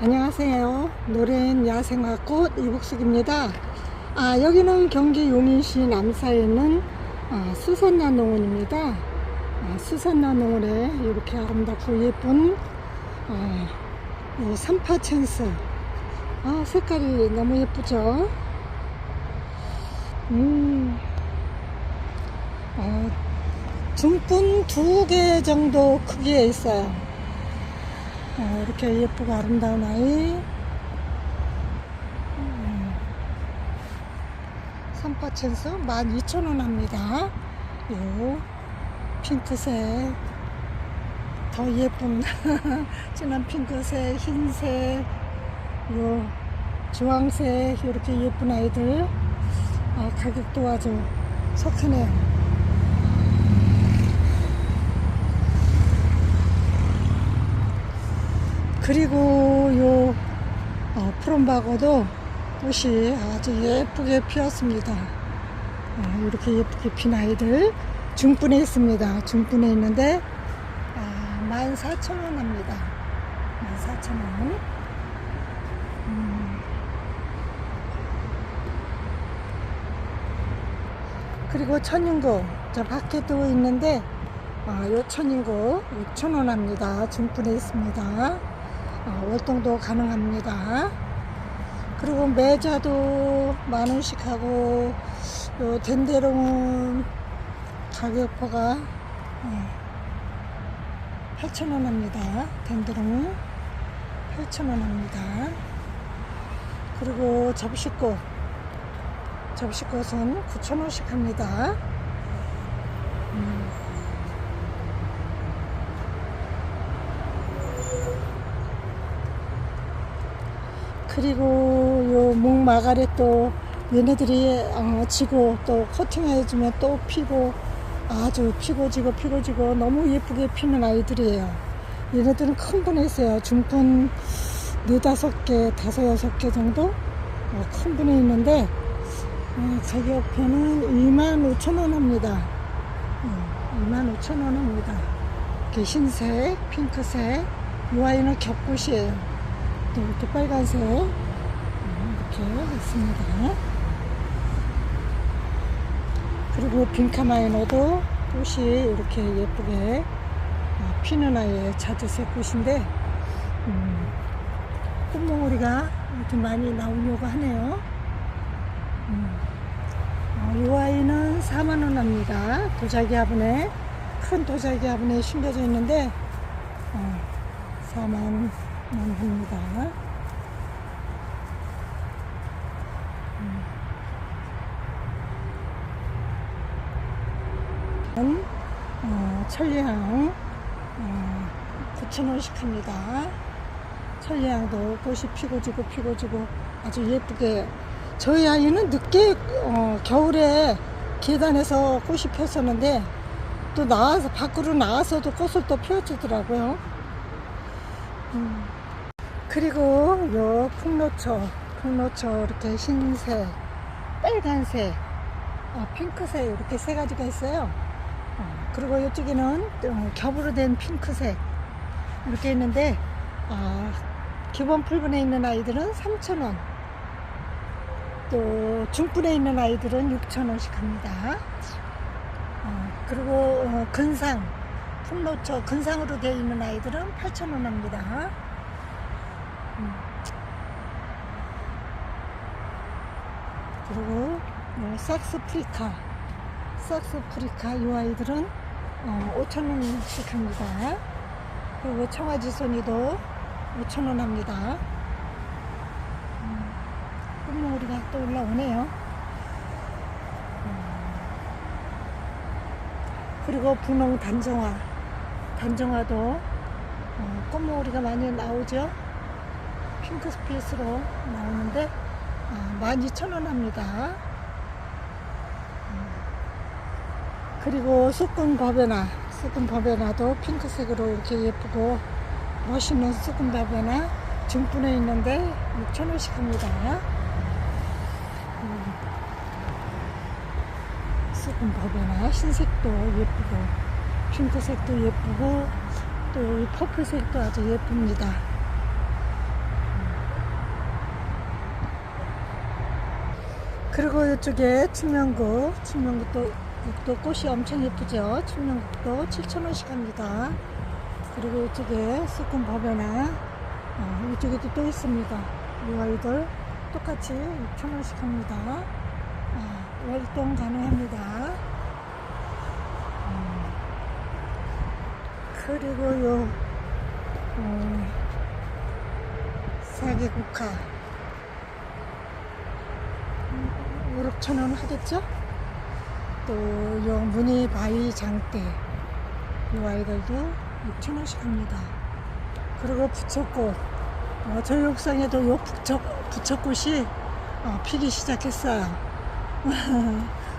안녕하세요. 노랜 야생화꽃 이북숙입니다. 여기는 경기 용인시 남사에 있는 수산나 농원입니다. 수산나 농원에 이렇게 아름답고 예쁜 삼파챈스, 색깔이 너무 예쁘죠. 중분 2개 정도 크기에 있어요. 이렇게 예쁘고 아름다운 아이, 삼파챈스 12,000원 합니다. 요 핑크색, 더 예쁜 진한 핑크색, 흰색, 요 주황색, 이렇게 예쁜 아이들, 가격도 아주 착하네요. 그리고 요 푸른박어도 꽃이 아주 예쁘게 피었습니다. 이렇게 예쁘게 핀 아이들 중분에 있습니다. 중분에 있는데 14,000원 합니다. 14,000원. 그리고 천인고 저 밖에 또 있는데 요 천인고 6,000원 합니다. 중분에 있습니다. 월동도 가능합니다. 그리고 매자도 10,000원씩 하고, 요 덴데롱은 가격표가 8,000원 합니다. 덴데롱은 8,000원 합니다. 그리고 접시꽃은 9,000원씩 합니다. 그리고 요 목마가렛도 얘네들이 지고 또 코팅해주면 또 피고, 아주 피고 지고 너무 예쁘게 피는 아이들이에요. 얘네들은 큰 분에 있어요. 중분 4-5개, 5-6개 정도 큰 분에 있는데 가격표는 25,000원 합니다. 25,000원 합니다. 이렇게 흰색, 핑크색, 이 아이는 겹꽃이에요. 또 이렇게 빨간색 이렇게 있습니다. 그리고 빈카마이너도 꽃이 이렇게 예쁘게 피는 아이의 자주색 꽃인데 꽃몽오리가 이렇게 많이 나오려고 하네요. 이 아이는 40,000원 합니다. 도자기 화분에, 큰 도자기 화분에 심겨져 있는데 40,000원 합니다. 천리향 9,000원씩 합니다. 천리향도 꽃이 피고 지고 아주 예쁘게. 저희 아이는 늦게 겨울에 계단에서 꽃이 폈었는데 또 나와서 밖으로 나와서도 꽃을 또 피워주더라고요. 그리고 요 풍노초 이렇게 흰색, 빨간색, 핑크색 이렇게 3가지가 있어요. 그리고 이쪽에는 겹으로 된 핑크색 이렇게 있는데 기본 풀분에 있는 아이들은 3,000원, 또 중분에 있는 아이들은 6,000원씩 합니다. 그리고 근상, 풍노초 근상으로 되어 있는 아이들은 8,000원 합니다. 그리고 삭스프리카 이 아이들은 5,000원씩 합니다. 그리고 청아지손이도 5,000원 합니다. 꽃몽오리가 또 올라오네요. 그리고 분홍 단정화도 꽃몽오리가 많이 나오죠. 핑크 스페이스로 나오는데 12,000원 합니다. 그리고 수금 버베나도 핑크색으로 이렇게 예쁘고 멋있는 수금 버베나 중분에 있는데 6,000원씩 합니다. 수금 버베나 흰색도 예쁘고 핑크색도 예쁘고 또 이 퍼플색도 아주 예쁩니다. 그리고 이쪽에 춘명국도 꽃이 엄청 예쁘죠. 춘명국도 7,000원씩 합니다. 그리고 이쪽에 수금 법에나 이쪽에도 또 있습니다. 이 아이들 똑같이 6,000원씩 합니다. 월동 가능합니다. 그리고 요 사계국화 5,000~6,000원 하겠죠? 또 요 무늬 바위 장대 요 아이들도 6,000원씩 합니다. 그리고 부처꽃 저희 옥상에도 요 부처꽃이 피기 시작했어요.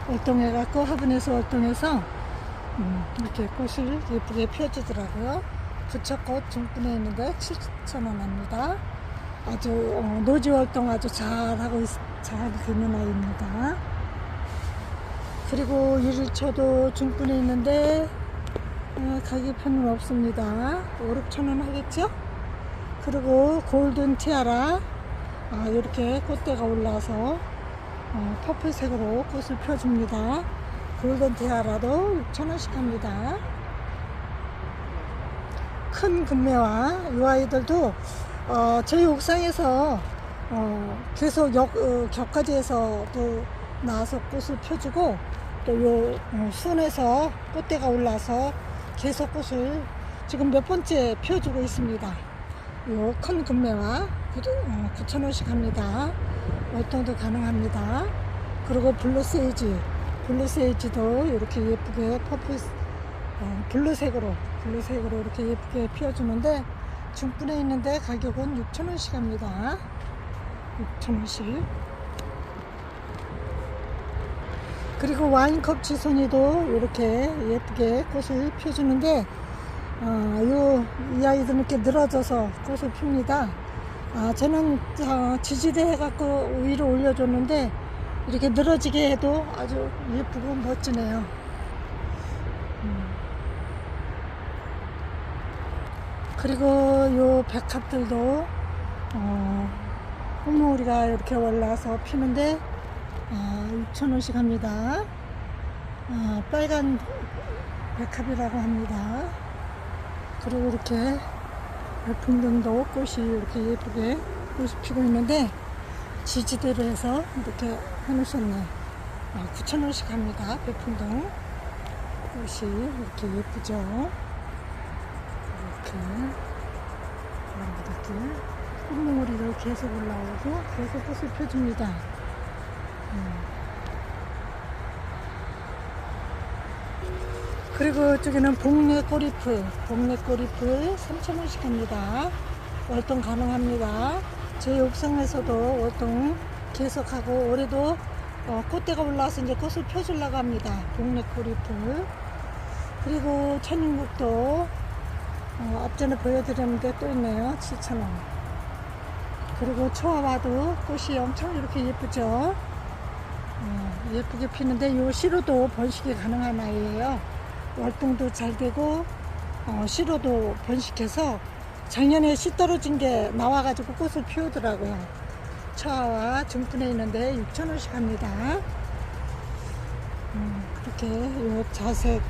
월동해갖고 화분에서 월동해서 이렇게 꽃을 예쁘게 펴주더라고요. 부처꽃 중분에 있는데 7,000원 합니다. 아주 노지 활동 아주 잘 되는 아이입니다. 그리고 유리초도 중분에 있는데 가격 편은 없습니다. 5~6,000원 하겠죠? 그리고 골든 티아라 이렇게 꽃대가 올라서 퍼플색으로 꽃을 펴줍니다. 골든 티아라도 6,000원씩 합니다. 큰 금매화 이 아이들도 저희 옥상에서 계속 격가지에서도 나와서 꽃을 펴주고 또 요 순에서 꽃대가 올라서 계속 꽃을 지금 몇 번째 펴주고 있습니다. 요 큰 금매화 9,000원씩 합니다. 월동도 가능합니다. 그리고 블루세이지도 이렇게 예쁘게 퍼플 블루색으로 이렇게 예쁘게 피워주는데 중분에 있는데 가격은 6,000원씩 합니다. 6,000원씩. 그리고 와인컵 지손이도 이렇게 예쁘게 꽃을 펴주는데 이 아이들은 이렇게 늘어져서 꽃을 핍니다. 저는 지지대 해갖고 위로 올려줬는데 이렇게 늘어지게 해도 아주 예쁘고 멋지네요. 그리고 요 백합들도 꽃무리가 이렇게 올라서 피는데 6,000원씩 합니다. 빨간 백합이라고 합니다. 그리고 이렇게 풍등도 꽃이 이렇게 예쁘게 꽃이 피고 있는데 지지대로 해서 이렇게 해놓으셨네. 9,000원씩 합니다. 백풍등 꽃이 이렇게 예쁘죠. 이렇게 꽃무리로 계속 올라오고 계속 꽃을 펴줍니다. 그리고 이쪽에는 복례 꼬리풀 3,000원씩 합니다. 월동 가능합니다. 저희 옥상에서도 월동 계속하고 올해도 꽃대가 올라와서 이제 꽃을 펴주려고 합니다. 복례 꼬리풀. 그리고 천인국도 앞전에 보여드렸는데 또 있네요. 7,000원. 그리고 초아와도 꽃이 엄청 이렇게 예쁘죠. 예쁘게 피는데 요 시로도 번식이 가능한 아이예요. 월동도 잘 되고 시로도 번식해서 작년에 씨 떨어진 게 나와가지고 꽃을 피우더라고요. 초아와 중분에 있는데 6,000원씩 합니다. 그렇게 요 자색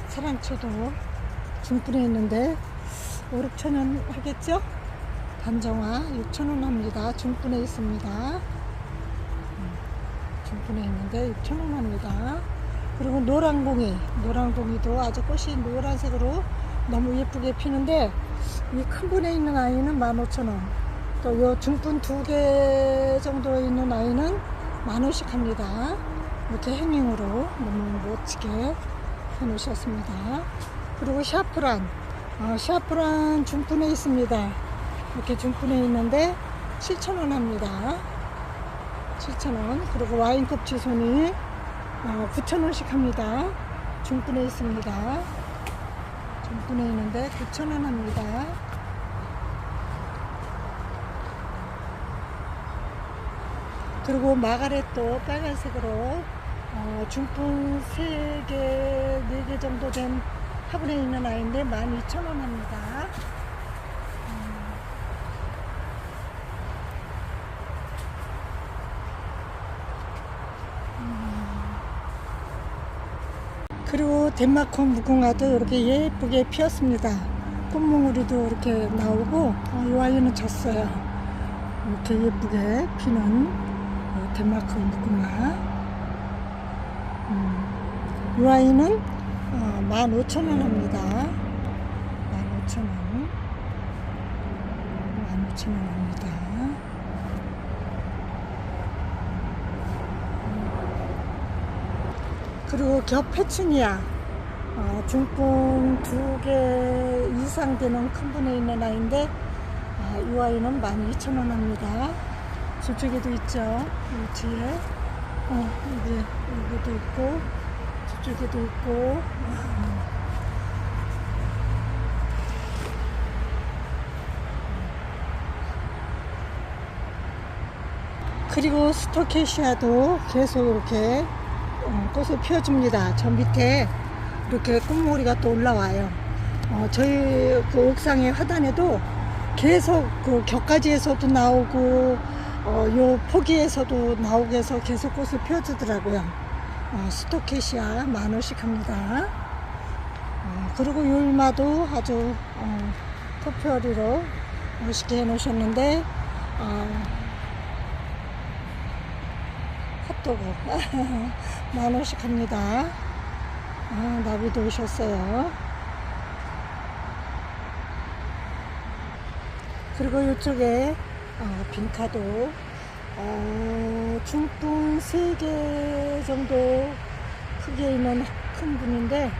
사랑초도 중분에 있는데 5~6,000원 하겠죠? 단정화 6,000원 합니다. 중분에 있습니다. 중분에 있는데 6,000원 합니다. 그리고 노랑봉이도 아주 꽃이 노란색으로 너무 예쁘게 피는데 이 큰 분에 있는 아이는 15,000원. 또 요 중분 2개 정도에 있는 아이는 10,000원씩 합니다. 이렇게 행잉으로 너무 멋지게 해놓으셨습니다. 그리고 샤프란 중분에 있습니다. 이렇게 중분에 있는데 7,000원 합니다. 7,000원. 그리고 와인컵 지손이 9,000원씩 합니다. 중분에 있습니다. 중분에 있는데 9,000원 합니다. 그리고 마가렛도 빨간색으로 중분 3개, 4개 정도 된 화분에 있는 아이인데 12,000원 합니다. 그리고 덴마크 무궁화도 이렇게 예쁘게 피었습니다. 꽃몽우리도 이렇게 나오고, 이 아이는 졌어요. 이렇게 예쁘게 피는 덴마크 무궁화. 이 아이는 15,000원 합니다. 15,000원. 15,000원 합니다. 그리고 겹 페추니아, 중풍 2개 이상 되는 큰 분에 있는 아이인데, 이 아이는 12,000원 합니다. 저쪽에도 있죠. 이 뒤에. 여기도 있고, 저쪽에도 있고. 그리고 스토케시아도 계속 이렇게 꽃을 피워줍니다. 저 밑에 이렇게 꽃무리가 또 올라와요. 저희 그 옥상의 화단에도 계속 그 격가지에서도 나오고, 요 포기에서도 나오고 해서 계속 꽃을 피워주더라고요. 스토케시아 10,000원씩 합니다. 그리고 율마도 아주 토피어리로 멋있게 해놓으셨는데, 핫도그 10,000원씩 합니다. 나비도 오셨어요. 그리고 이쪽에 빈카도 중풍 3개 정도 크기에 있는 큰 분인데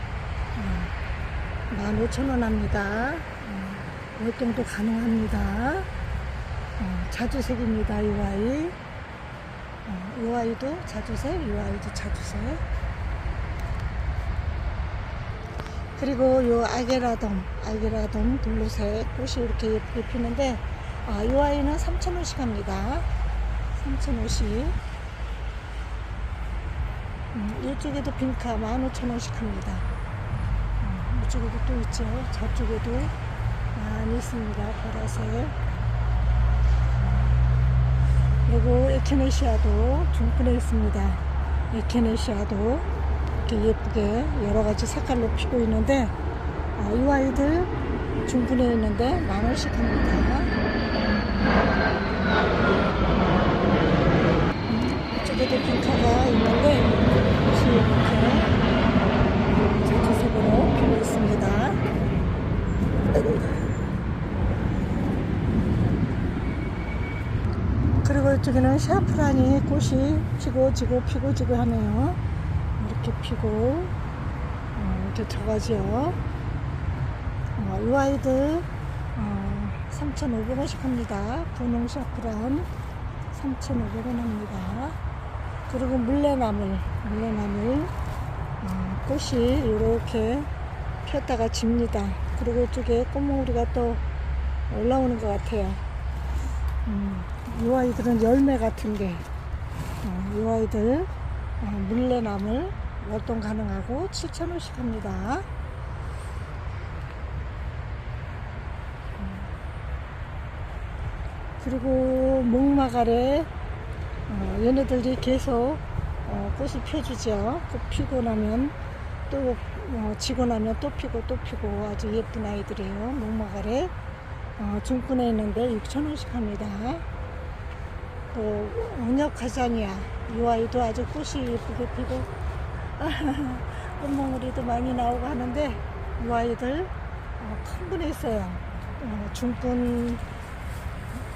15,000원 합니다. 월동도 가능합니다. 자주색입니다. 이 아이. 이 아이도 자주색, 이 아이도 자주색. 그리고 이 아게라돔 블루색 꽃이 이렇게 예쁘게 피는데, 이 아이는 3,000원씩 합니다. 3,000원씩. 이쪽에도 빈카 15,000원씩 합니다. 이쪽에도 또 있죠. 저쪽에도 많이 있습니다. 보라색. 그리고 에케네시아도 중분에 있습니다. 에케네시아도 이렇게 예쁘게 여러가지 색깔로 피고 있는데, 이 아이들 중분에 있는데 10,000원씩 합니다. 이쪽에도 빈카가 있는데 이렇게 자주색으로 피고 있습니다. 그리고 이쪽에는 샤프란이 꽃이 피고 지고 피고 지고 하네요. 이렇게 피고 이렇게 져가지요. 이 아이들 3,500원씩 합니다. 분홍 샤프란 3,500원 합니다. 그리고 물레나물 꽃이 이렇게 피었다가 집니다. 그리고 이쪽에 꽃몽우리가 또 올라오는 것 같아요. 이 아이들은 열매 같은데, 이 아이들 물레나물 월동 가능하고 7,000원씩 합니다. 그리고 목마가래, 얘네들이 계속 꽃을 펴주죠. 꽃 피고 나면 또 지고 나면 또 피고 또 피고 아주 예쁜 아이들이에요. 목마가래 중분에 있는데 6,000원씩 합니다. 또 은역가자니아, 이 아이도 아주 꽃이 예쁘게 피고 꽃몽우리도 많이 나오고 하는데, 이 아이들 큰 분에 있어요. 중분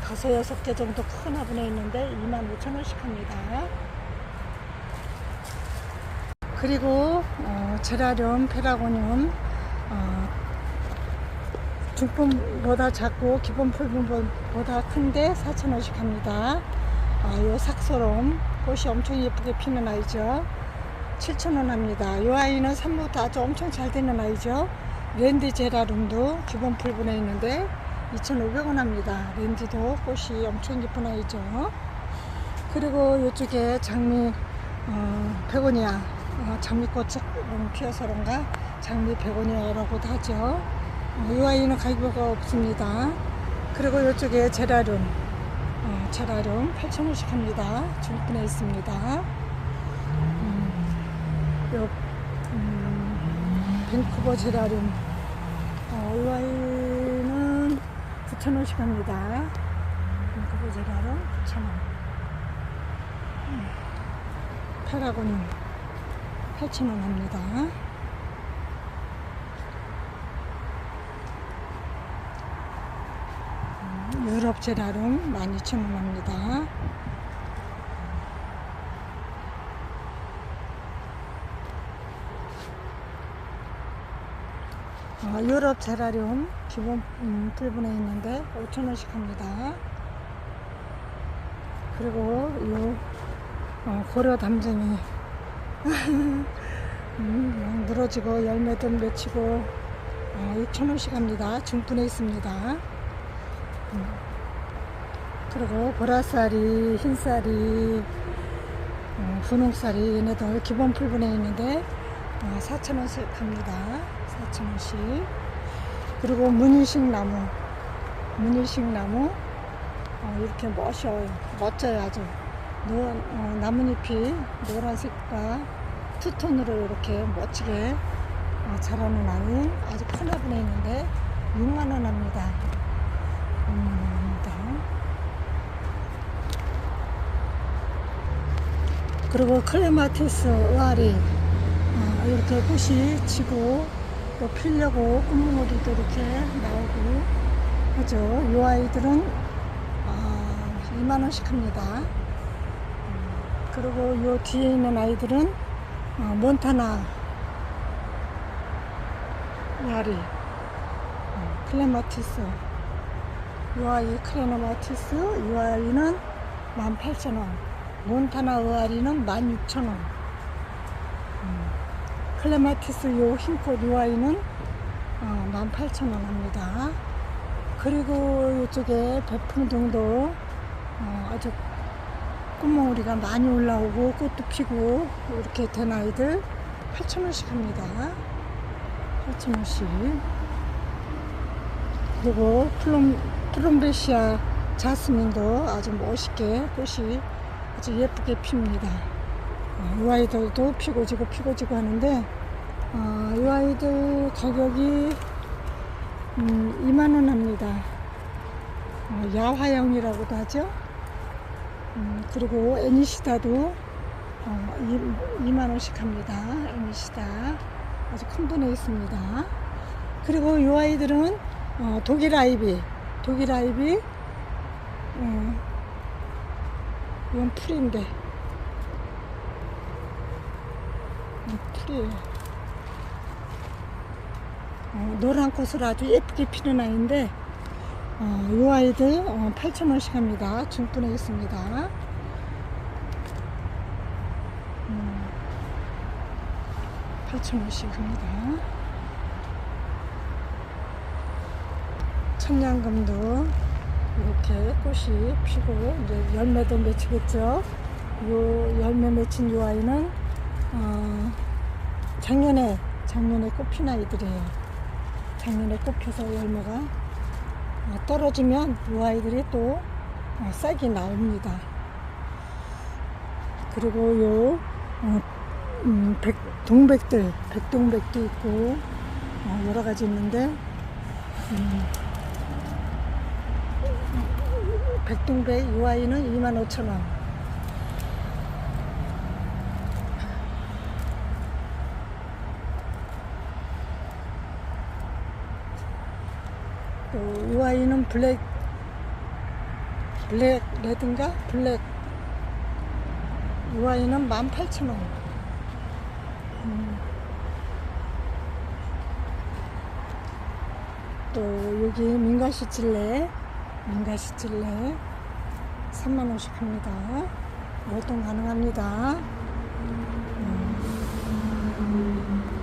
5, 6개 정도 큰 화분에 있는데 25,000원씩 합니다. 그리고 제라늄, 페라고늄 중품보다 작고 기본 풀분보다 큰데 4,000원씩 합니다. 요 삭소롬 꽃이 엄청 예쁘게 피는 아이죠. 7,000원 합니다. 이 아이는 산모도 아주 엄청 잘 되는 아이죠. 랜디 제라늄도 기본 풀분에 있는데 2,500원 합니다. 랜디도 꽃이 엄청 예쁜 아이죠. 그리고 이쪽에 장미 베고니아, 장미꽃 피어서 그런가 장미 베고니아라고도 하죠. 이 아이는 가격이 없습니다. 그리고 이쪽에 제라늄 8,000원씩 합니다. 중분에 있습니다. 밴쿠버 제라늄. 이 아이는 9,000원씩 합니다. 밴쿠버 제라늄 9,000원. 페라곤 8,000원 합니다. 유럽 제라늄 12,000원 합니다. 유럽 제라늄 기본 풀분에 있는데 5,000원씩 합니다. 그리고 요 고려 담쟁이 늘어지고 열매도 맺히고 6,000원씩 합니다. 중분에 있습니다. 그리고 보라쌀이, 흰쌀이, 분홍쌀이 얘네들 기본 풀분에 있는데 4,000원씩 합니다. 4,000원씩. 그리고 문일식 나무 이렇게 멋져요. 아주 나뭇잎이 노란색과 투톤으로 이렇게 멋지게 자라는 아이 아주 큰 화분에 있는데 6만원 합니다. 6만원 합니다. 그리고 클레마티스 의아리 이렇게 꽃이 지고 또 피려고 꽃무늬도 이렇게 나오고 하죠. 이 아이들은 2만원씩 합니다. 그리고 요 뒤에 있는 아이들은 몬타나 의아리 클레마티스 이 아이 클레마티스 이 아이는 18,000원. 몬타나 의아리는 16,000원. 클레마티스 요 흰꽃 이 아이는 18,000원 합니다. 그리고 이쪽에 백풍등도 아주 꽃몽우리가 많이 올라오고 꽃도 피고 이렇게 된 아이들 8,000원씩 합니다. 8,000원씩. 그리고 플롬베시아 자스민도 아주 멋있게 꽃이 아주 예쁘게 핍니다. 이 아이들도 피고 지고 하는데 이 아이들 가격이 2만원 합니다. 야화영이라고도 하죠. 그리고 애니시다도 2만원씩 합니다. 애니시다 아주 큰 분에 있습니다. 그리고 이 아이들은 독일 아이비 이건 풀인데 풀이에요. 노란 꽃을 아주 예쁘게 피는 아이인데 이 아이들 8,000원씩 합니다. 중분에 있습니다. 8,000원씩 합니다. 천냥금도 이렇게 꽃이 피고 이제 열매도 맺히겠죠. 요 열매 맺힌 이 아이는 작년에 꽃 핀 아이들이에요. 작년에 꽃 펴서 열매가 떨어지면 이 아이들이 또 싹이 나옵니다. 그리고 요 백동백도 있고 여러 가지 있는데 백동백 이 아이는 25,000원. 또 이 아이는 블랙 레드인가? 블랙 이 아이는 18,000원. 또 여기 민가시찔레 3만원씩 합니다. 월동 가능합니다.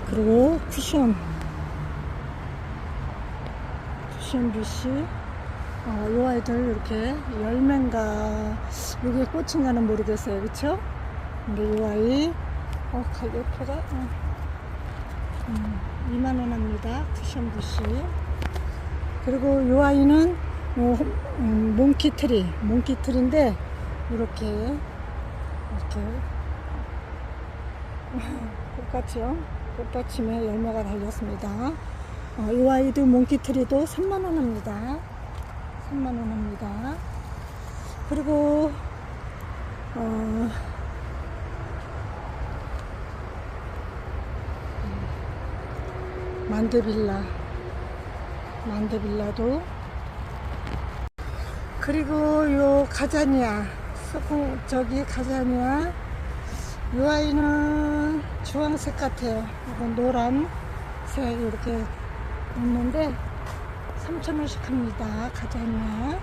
그리고 쿠션 BC 이 아이들 이렇게 열매인가 이게 꽃인가는 모르겠어요. 그쵸? 근데 이 아이 가격표가 2만원 합니다. 쿠션 BC. 그리고 이 아이는 몽키트리인데 이렇게 똑같죠? 꽃받침에 열매가 달렸습니다. 이 아이도 몽키트리도 3만원 합니다. 3만원 합니다. 그리고 만데빌라도, 그리고 요 가자니아, 가자니아, 요 아이는 주황색 같아요. 이건 노란색 이렇게 있는데 3,000원씩 합니다. 가자니아.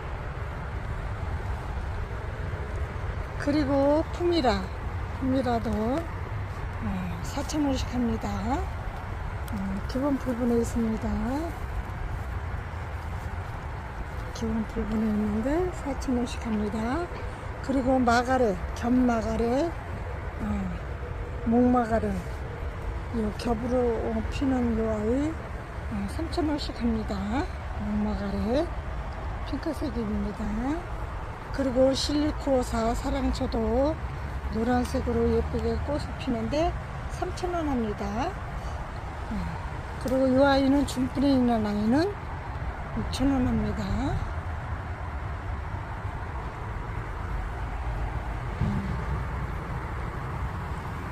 그리고 푸미라도 4,000원씩 합니다. 기본 풀분에 있습니다. 기본 풀분에 있는데 4,000원씩 합니다. 그리고 겹마가레, 목마가레, 요 겹으로 피는 요 아이 3,000원씩 합니다. 목마가레 핑크색입니다. 그리고 실리코사 사랑초도 노란색으로 예쁘게 꽃이 피는데 3,000원 합니다. 그리고 이 아이는 중분에 있는 아이는 6,000원 합니다.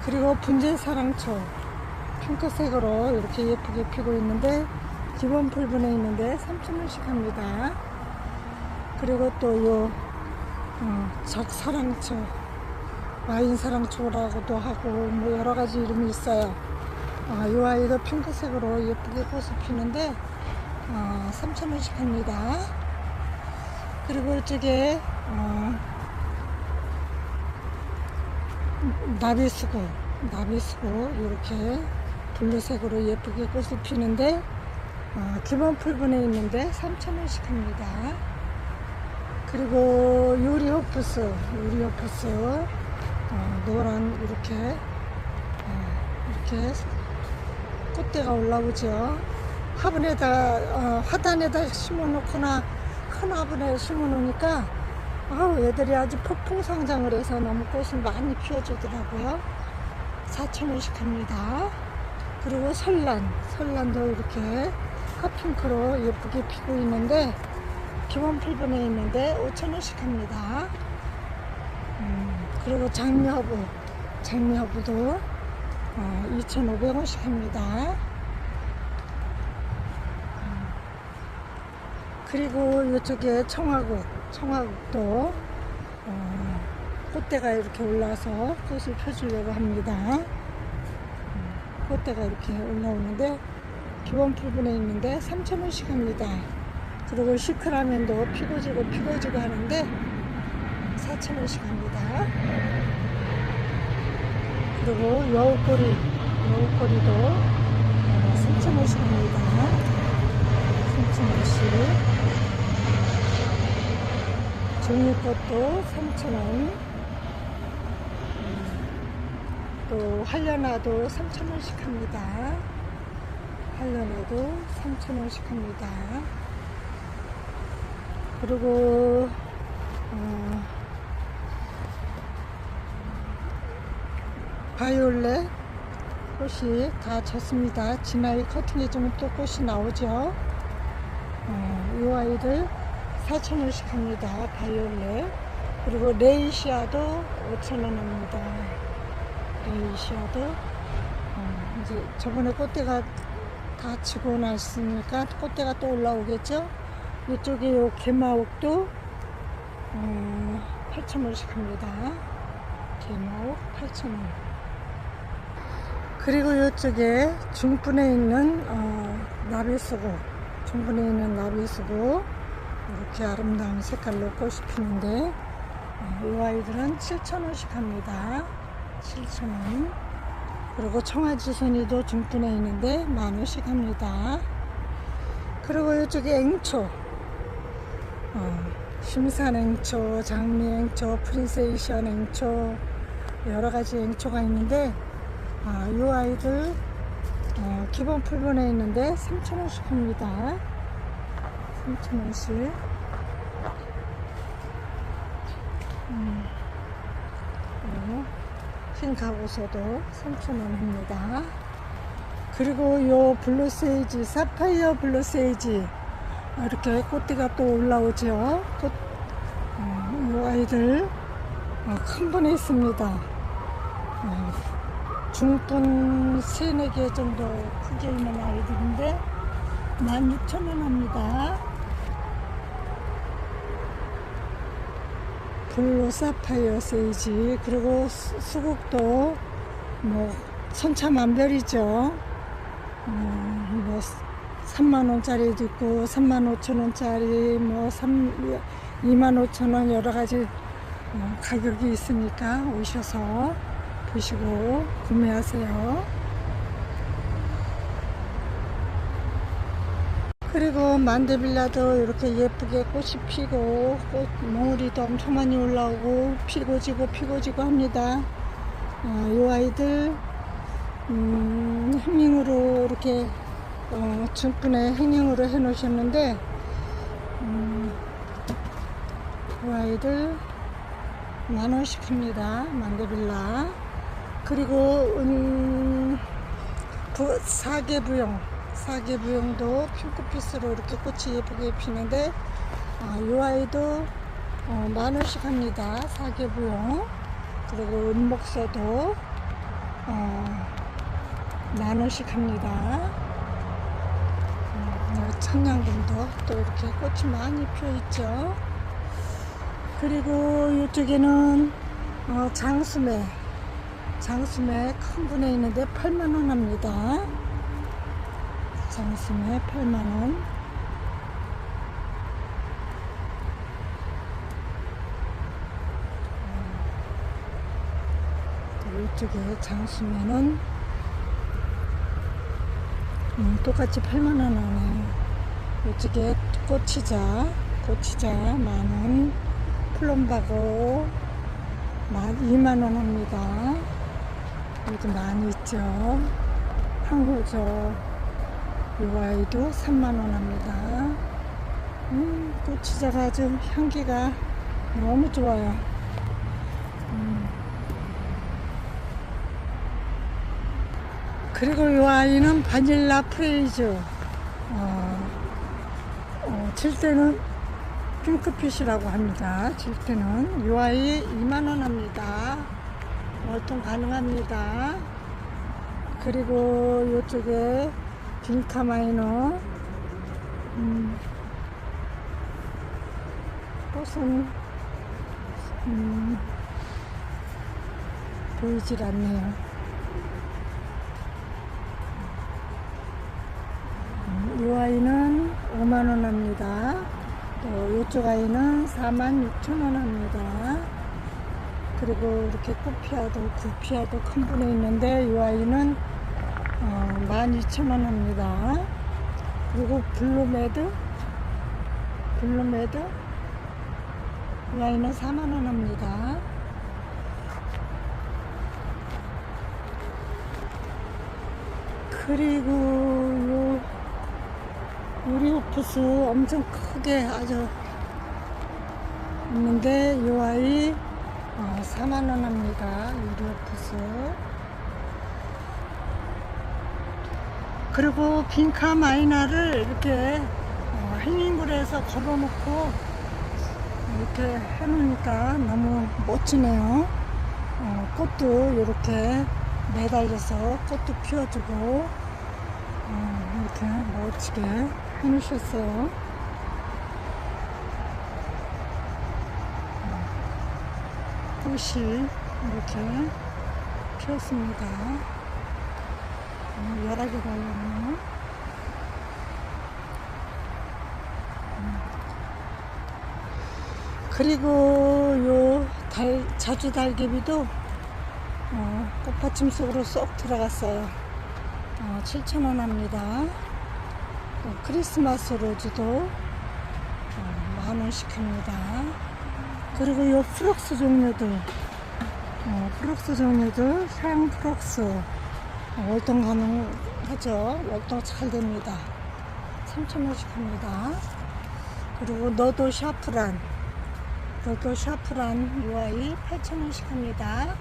그리고 분재사랑초 핑크색으로 이렇게 예쁘게 피고 있는데 기본 풀분에 있는데 3,000원씩 합니다. 그리고 또 요 적사랑초, 와인사랑초라고도 하고 뭐 여러가지 이름이 있어요. 이 아이도 핑크색으로 예쁘게 꽃이 피는데 3,000원씩 합니다. 그리고 이쪽에 나비수구 이렇게 블루색으로 예쁘게 꽃을 피는데 기본 풀분에 있는데 3,000원씩 합니다. 그리고 유리호프스 노란 이렇게 꽃대가 올라오죠. 화단에다 심어놓거나 큰 화분에 심어놓으니까 얘들이 아주 폭풍성장을 해서 너무 꽃을 많이 피워주더라고요. 4,000원씩 합니다. 그리고 설란도 이렇게 핫핑크로 예쁘게 피고 있는데 기본 풀분에 있는데 5,000원씩 합니다. 그리고 장미허브도 2,500원씩 합니다. 그리고 이쪽에 청화국도 꽃대가 이렇게 올라서 꽃을 펴주려고 합니다. 꽃대가 이렇게 올라오는데 기본 풀분에 있는데 3,000원씩 합니다. 그리고 시크라멘도 피고지고 하는데 4,000원씩 합니다. 그리고 여우꼬리도 3,000원씩 합니다. 3,000원씩. 종이꽃도 3,000원. 또 한려나도 3,000원씩 합니다. 한려나도 3,000원씩 합니다. 그리고 바이올렛 꽃이 다 졌습니다. 진아이 커팅해주면 또 꽃이 나오죠. 이 아이들 4,000원씩 합니다. 바이올렛. 그리고 레이시아도 5,000원 합니다. 레이시아도 이제 저번에 꽃대가 다 지고 났으니까 꽃대가 또 올라오겠죠. 이쪽에 요 개마옥도 8,000원씩 합니다. 개마옥 8,000원. 그리고 이쪽에 중분에 있는 나비수고 이렇게 아름다운 색깔로 꽃이 피는데 이 아이들은 7,000원씩 합니다. 7,000원. 그리고 청아지선이도 중분에 있는데 10,000원씩 합니다. 그리고 이쪽에 앵초, 심산앵초, 장미앵초, 프린세이션 앵초, 여러가지 앵초가 있는데 이 아이들 기본 풀분에 있는데 3,000원씩 합니다. 3,000원씩. 흰 가고서도 3,000원 합니다. 그리고 요 블루세이지, 사파이어 블루세이지 이렇게 꽃띠가 또 올라오죠. 요 아이들 큰 분에 있습니다. 중분 3, 4개 정도 크게 있는 아이들인데 16,000원 합니다. 블루 사파이어 세이지. 그리고 수국도 뭐 천차만별이죠. 뭐 3만원짜리도 있고 35,000원짜리 뭐 25,000원 여러가지 가격이 있으니까 오셔서 보시고 구매하세요. 그리고 만데빌라도 이렇게 예쁘게 꽃이 피고 꽃 몽우리도 엄청 많이 올라오고 피고 지고 합니다. 이 아이들 행링으로 이렇게 중분에 행링으로 해 놓으셨는데 이 아이들 10,000원씩 합니다. 만데빌라. 그리고 사계부용도 핑크빛으로 이렇게 꽃이 예쁘게 피는데 이 아이도 10,000원씩 합니다. 사계부용. 그리고 은목서도 10,000원씩 합니다. 청량금도 또 이렇게 꽃이 많이 피어 있죠. 그리고 이쪽에는 장수매 큰 분에 있는데 8만원 합니다. 장수매 8만원. 이쪽에 장수매는 똑같이 8만원 하네요. 이쪽에 고치자 10,000원. 플럼바고 2만원 합니다. 여기 많이 있죠. 한호저 이 아이도 3만원 합니다. 고치자가 아주 향기가 너무 좋아요. 그리고 이 아이는 바닐라 프레이즈. 질 때는 핑크빛이라고 합니다. 질 때는 이 아이 2만원 합니다. 월통 가능합니다. 그리고 이쪽에 빈카마이너 꽃은 보이질 않네요. 이 아이는 5만원 합니다. 또 이쪽 아이는 46,000원 합니다. 그리고 이렇게 구피아도 큰 분에 있는데 이 아이는 12,000원 합니다. 그리고 블루메드 이 아이는 4만원 합니다. 그리고 유리오프스 엄청 크게 아주 있는데 이 아이 4만원 합니다. 유리오프스. 그리고 빈카 마이나를 이렇게 행잉글에서 걸어놓고 이렇게 해놓으니까 너무 멋지네요. 꽃도 이렇게 매달려서 꽃도 피워주고 이렇게 멋지게 해놓으셨어요. 꽃이 이렇게 피었습니다. 여러 개 달렸네요. 그리고 자주 달개비도 꽃받침 속으로 쏙 들어갔어요. 7,000원 합니다. 크리스마스 로즈도 10,000원씩 합니다. 그리고 요 프럭스 종류들, 사양 프럭스 월동 가능하죠. 월동 잘 됩니다. 3,000원씩 합니다. 그리고 너도 샤프란 이 아이 8,000원씩 합니다.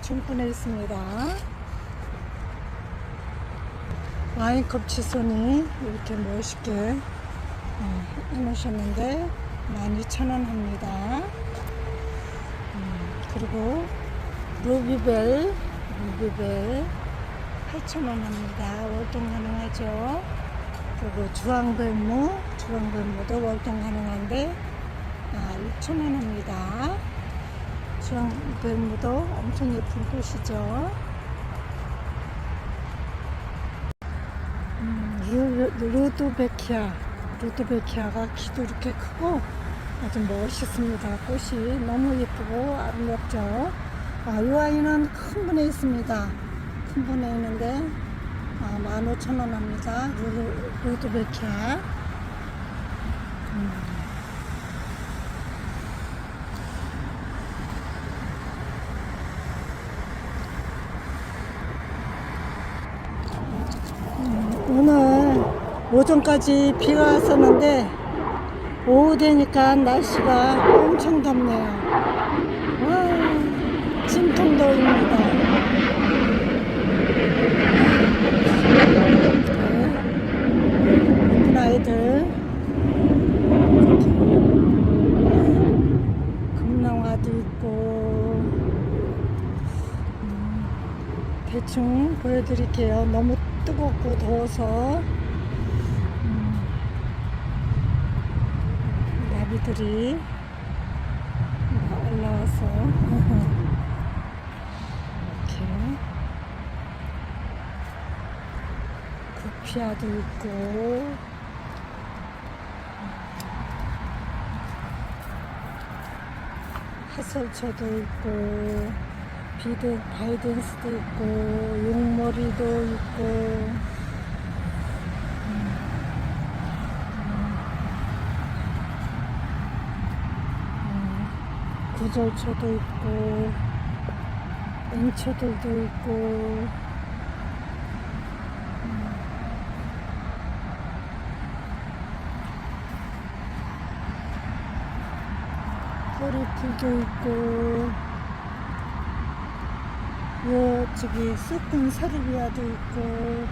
중분에 있습니다. 와인컵 지손이 이렇게 멋있게 해놓으셨는데 12,000원 합니다. 그리고 루비벨 8,000원 합니다. 월동 가능하죠. 그리고 주황뱀무도 월동 가능한데 6,000원 합니다. 주황뱀무도 엄청 예쁜 꽃이죠. 루드베키아가 키도 이렇게 크고 아주 멋있습니다. 꽃이 너무 예쁘고 아름답죠. 이 아이는 큰 분에 있습니다. 큰 분에 있는데 15,000원 합니다. 루드베키아. 오늘 오전까지 비가 왔었는데 오후 되니까 날씨가 엄청 덥네요. 와, 찜통더위입니다. 예쁜 아이들 금낭화도 있고 대충 보여드릴게요. 너무 뜨겁고 더워서 나비들이 올라와서 이렇게 구피아도 있고 하설초도 있고 바이든스도 있고 용머리도 있고 구절초도 있고 앵초들도 있고 꼬리풀도 있고 저기 쑥근 사르비아도 있고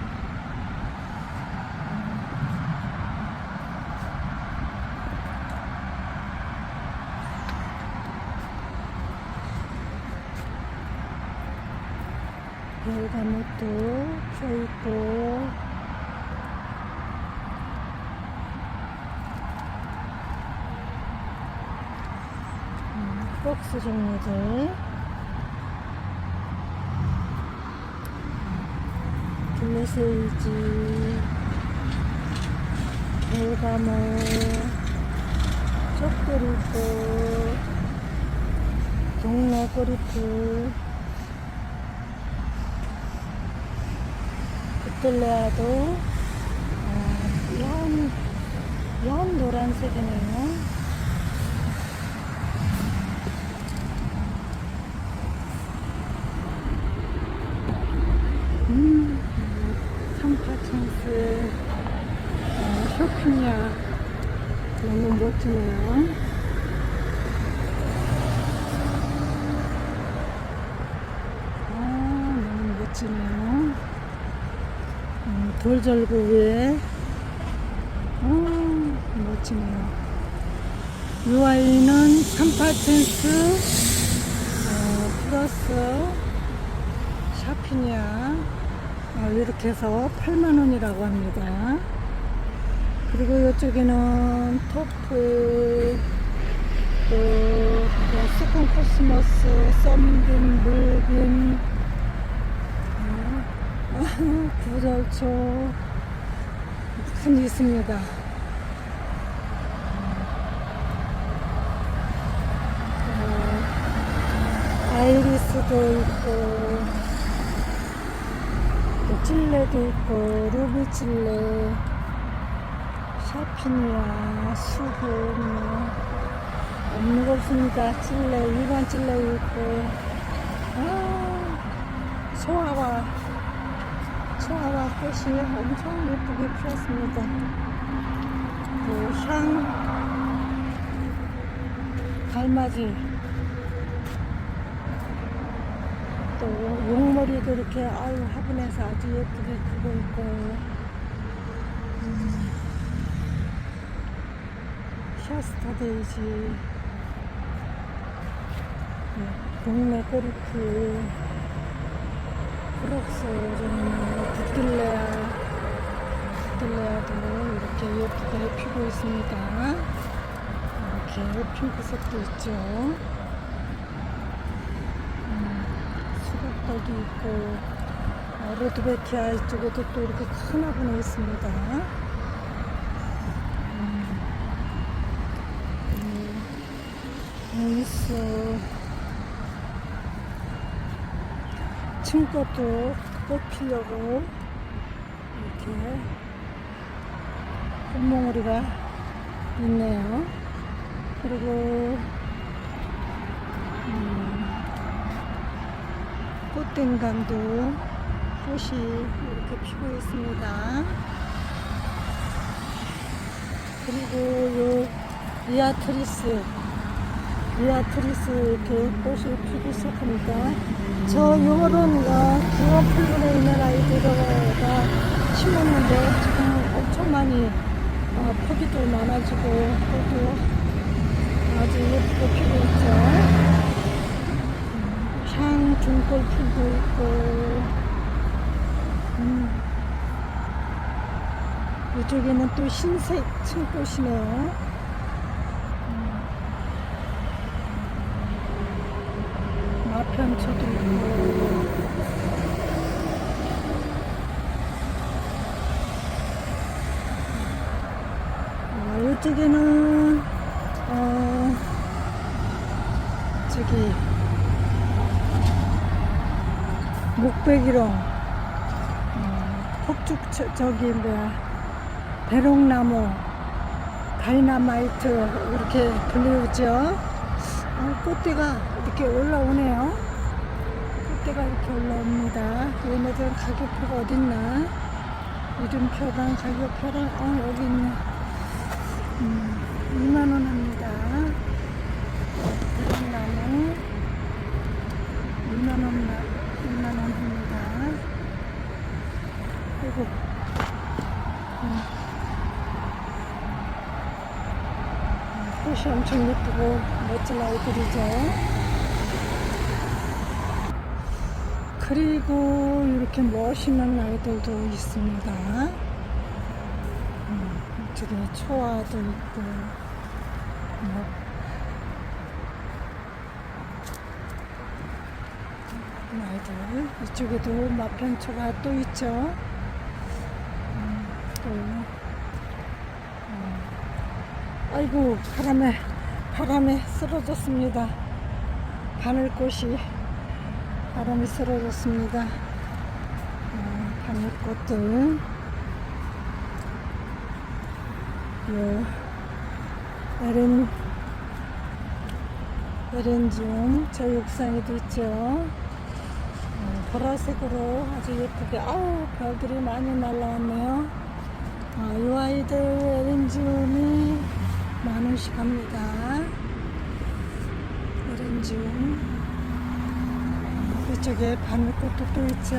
별가목도 펴있고 박스 종류들 블루세이지 별가목 쪽꼬리꽃 동네 꼬리풀 부틀레아도 연 노란색이네요. 삼파천스 쇼핑이야. 너무 멋지네요. 너무 멋지네요. 돌절구 위에 멋지네요. 이 아이는 삼파천스 플러스 샤피니아 이렇게 해서 8만원이라고 합니다. 그리고 이쪽에는 토프 또 스콘 코스모스 썸빔 물빔 구절초 많이 있습니다. 아이리스도 있고 또 찔레도 있고 루비찔레 샤피니아 수분 없는 거 없습니다. 찔레 일반 찔레 있고 소아와 꽃이 엄청 예쁘게 피었습니다. 또 달맞이 또 또 용머리도 이렇게 아유 화분에서 아주 예쁘게 크고 있고 샤스타 데이지, 동네 꼬리풀, 프록스, 북들레아도 이렇게 예쁘게 피고 있습니다. 이렇게 핑크색도 있죠. 수국떡이 있고, 로드베키아 이쪽에도 또 이렇게 큰 화분이 있습니다. 있어. 층꽃도 꽃 피려고 이렇게 꽃몽우리가 있네요. 그리고 꽃댕강도 꽃이 이렇게 피고 있습니다. 그리고 요 리아트리스 이렇게 꽃이 피기 시작합니다. 저 요런 기원풀분에 있는 아이들가 심었는데 지금 엄청 많이 포기도 많아지고 꽃도 아주 예쁘게 피고 있죠. 향 중골풀도 있고, 이쪽에는 또 흰색 층꽃이네요. 마편초도 있고, 이쪽에는 저기 목베기롱, 폭죽 저기 뭐야 배롱나무, 다이너마이트 이렇게 불리우죠. 꽃대가 이렇게 올라오네요. 꽃대가 이렇게 올라옵니다. 얘네들 가격표가 어딨나? 이름표랑 가격표랑 여기 있네. 2만원 합니다. 배롱나무 2만원 합니다. 그리고 꽃이 엄청 예쁘고 멋진 아이들이죠. 그리고 이렇게 멋있는 아이들도 있습니다. 이쪽에 초아도 있고, 아이들 이쪽에도 마편초가 또 있죠. 아이고 바람에 쓰러졌습니다. 바늘꽃이 바람이 쓰러졌습니다. 바늘꽃들, 에렌지움 저 옥상에도 있죠. 보라색으로 아주 예쁘게 별들이 많이 날라왔네요. 이 아이들 에렌지움이 10,000원씩 합니다. 에렌지움 이쪽에 바늘꽃도 또 있죠.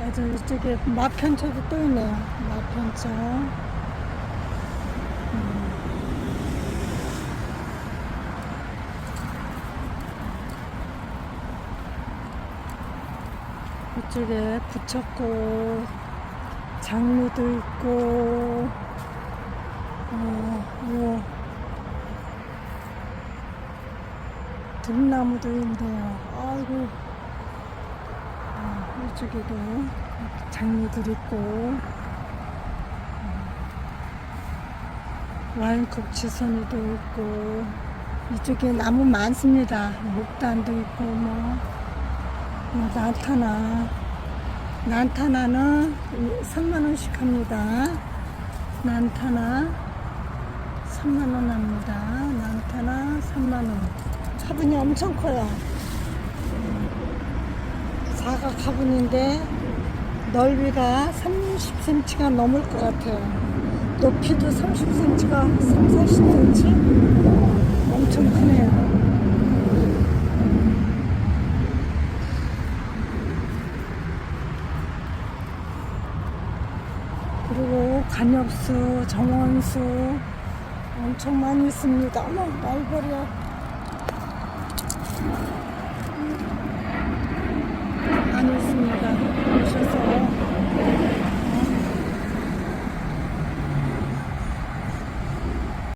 아주 이쪽에 마편초도 또 있네요. 마편초. 이쪽에 부처꽃, 장미도 있고, 등나무도 있네요. 아이고, 이쪽에도 장미들 있고, 와인컵 지선이도 있고, 이쪽에 나무 많습니다. 목단도 있고, 난타나는 3만원씩 합니다. 난타나 3만원 합니다. 난타나 3만원. 화분이 엄청 커요. 사각 화분인데 넓이가 30cm가 넘을 것 같아요. 높이도 30cm가 30-40cm 엄청 크네요. 그리고 관엽수, 정원수 엄청 많이 있습니다. 어머, 말벌이야.